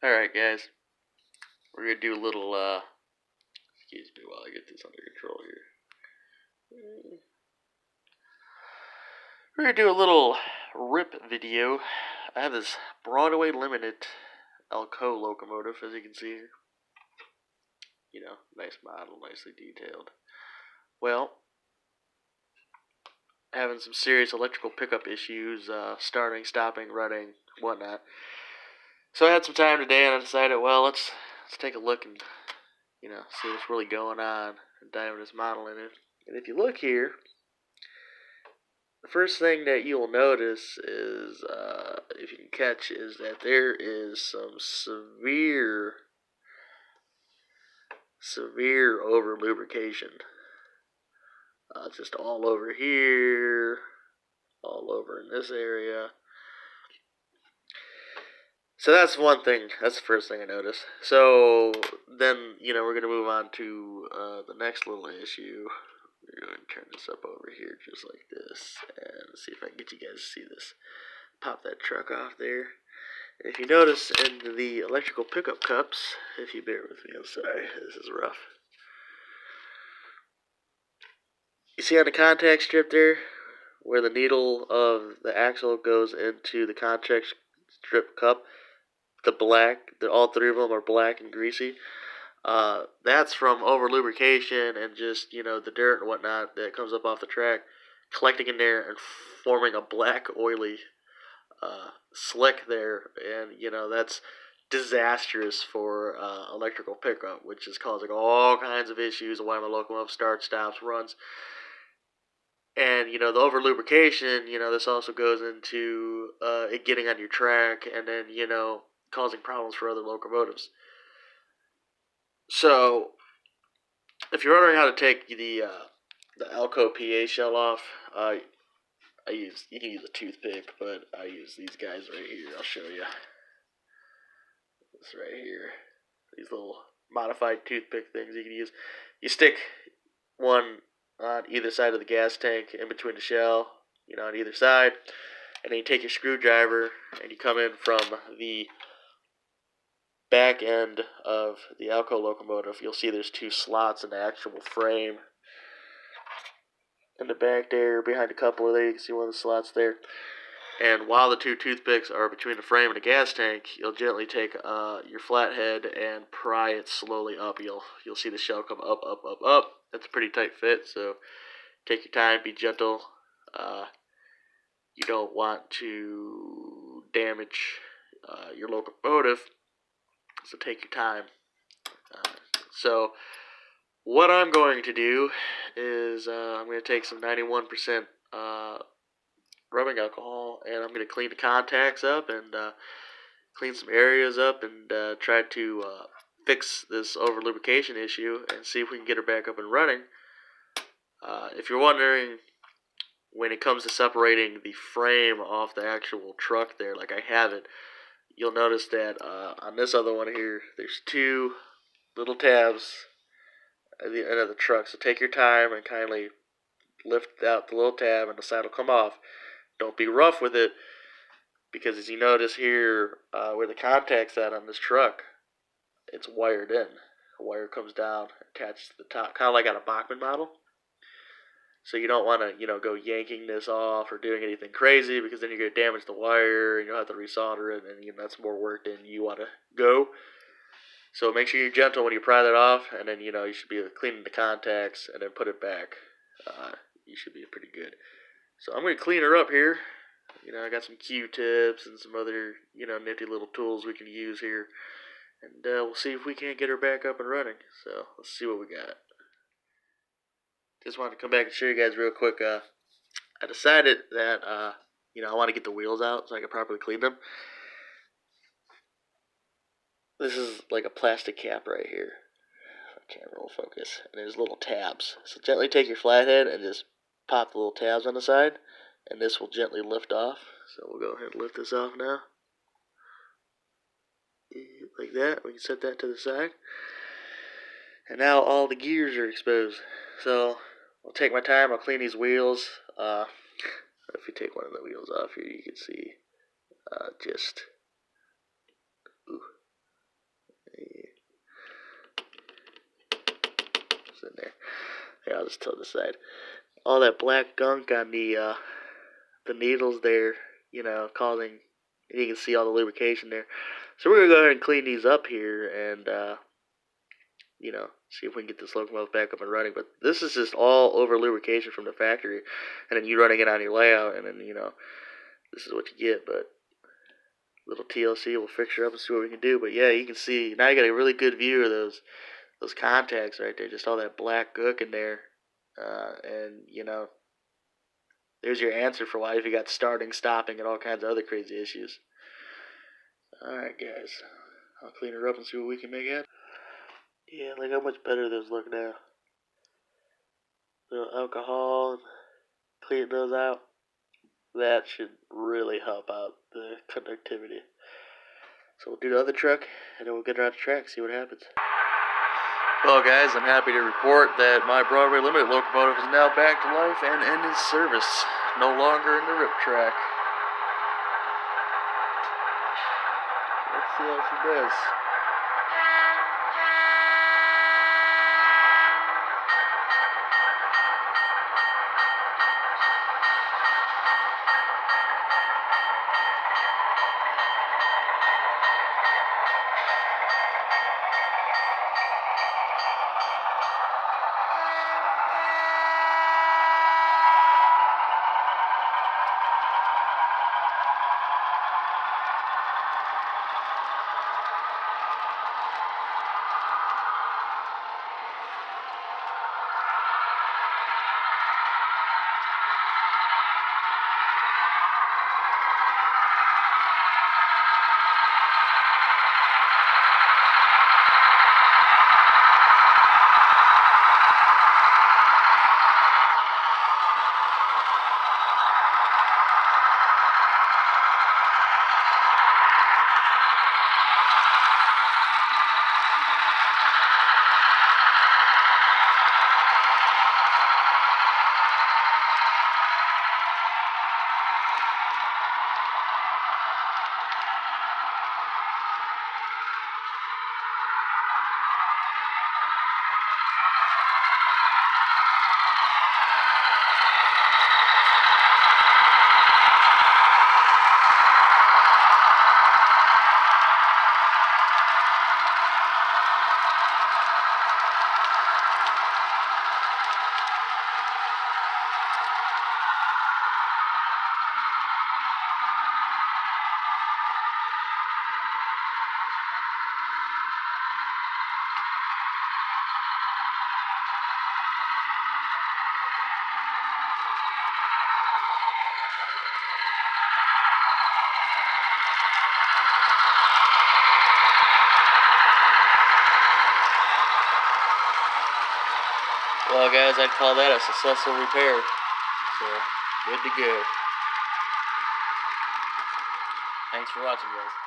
Alright guys, we're gonna do a little, excuse me while I get this under control here. We're gonna do a little rip video. I have this Broadway limited alco locomotive, as you can see here. You know, nice model, nicely detailed. Well, having some serious electrical pickup issues, starting, stopping, running, whatnot. So I had some time today and I decided, well, let's take a look and, see what's really going on and dive into this model in it. And if you look here, the first thing that you will notice is, if you can catch, is that there is some severe over lubrication. Just all over here, all over in this area. So that's one thing. That's the first thing I noticed. So then, we're going to move on to the next little issue. We're going to turn this up over here just like this and see if I can get you guys to see this. Pop that truck off there. And if you notice in the electrical pickup cups, if you bear with me, I'm sorry, this is rough. You see on the contact strip there, where the needle of the axle goes into the contact strip cup, all three of them are black and greasy. That's from over lubrication and just, the dirt and whatnot that comes up off the track, collecting in there and forming a black, oily slick there. And, that's disastrous for electrical pickup, which is causing all kinds of issues why my locomotive starts, stops, runs. And, the over lubrication, this also goes into it getting on your track and then, causing problems for other locomotives. So, if you're wondering how to take the alco PA shell off, you can use a toothpick, but I use these guys right here. I'll show you. This right here. These little modified toothpick things you can use. You stick one on either side of the gas tank in between the shell, on either side, and then you take your screwdriver and you come in from the back end of the alco locomotive. You'll see there's two slots in the actual frame. In the back there, behind a couple of there, you can see one of the slots there. And while the two toothpicks are between the frame and the gas tank, you'll gently take your flathead and pry it slowly up. You'll see the shell come up, up, up, up. That's a pretty tight fit, so take your time, be gentle. You don't want to damage your locomotive, so take your time. So what I'm going to do is I'm going to take some 91% rubbing alcohol, and I'm going to clean the contacts up and clean some areas up and try to fix this over lubrication issue and see if we can get her back up and running. If you're wondering, when it comes to separating the frame off the actual truck there, like I have it, you'll notice that on this other one here, there's two little tabs at the end of the truck. So take your time and kindly lift out the little tab and the side will come off. Don't be rough with it, because as you notice here, where the contact's at on this truck, it's wired in. A wire comes down, attaches to the top, kind of like on a Bachmann model. So you don't want to, go yanking this off or doing anything crazy, because then you're going to damage the wire and you'll have to resolder it, and that's more work than you want to go. So make sure you're gentle when you pry that off, and then, you should be cleaning the contacts and then put it back. You should be pretty good. So I'm going to clean her up here. I got some Q-tips and some other, nifty little tools we can use here. And we'll see if we can't get her back up and running. So let's see what we got. Just wanted to come back and show you guys real quick. I decided that, I want to get the wheels out so I can properly clean them. This is like a plastic cap right here. Camera will focus. And there's little tabs. So gently take your flathead and just pop the little tabs on the side, and this will gently lift off. So we'll go ahead and lift this off now. Like that. We can set that to the side. And now all the gears are exposed. So I'll take my time. I'll clean these wheels. If you take one of the wheels off here, you can see in there. Yeah, I'll just tilt this side. All that black gunk on the needles there, you know, causing, you can see all the lubrication there. So we're going to go ahead and clean these up here and, you know, see if we can get this locomotive back up and running. But this is just all over lubrication from the factory, and then you running it on your layout, and then, you know, this is what you get. But little TLC will fix her up and see what we can do. But yeah, you can see, now you got a really good view of those contacts right there, just all that black gook in there. And, you know, there's your answer for why if you got starting, stopping, and all kinds of other crazy issues. Alright, guys. I'll clean her up and see what we can make happen. Yeah, look how much better those look now. Little alcohol, and clean those out. That should really help out the conductivity. So we'll do the other truck, and then we'll get her out the track, see what happens. Well, guys, I'm happy to report that my Broadway Limited locomotive is now back to life and in service. No longer in the rip track. Let's see how she does. Well, guys, I'd call that a successful repair. So, good to go. Thanks for watching, guys.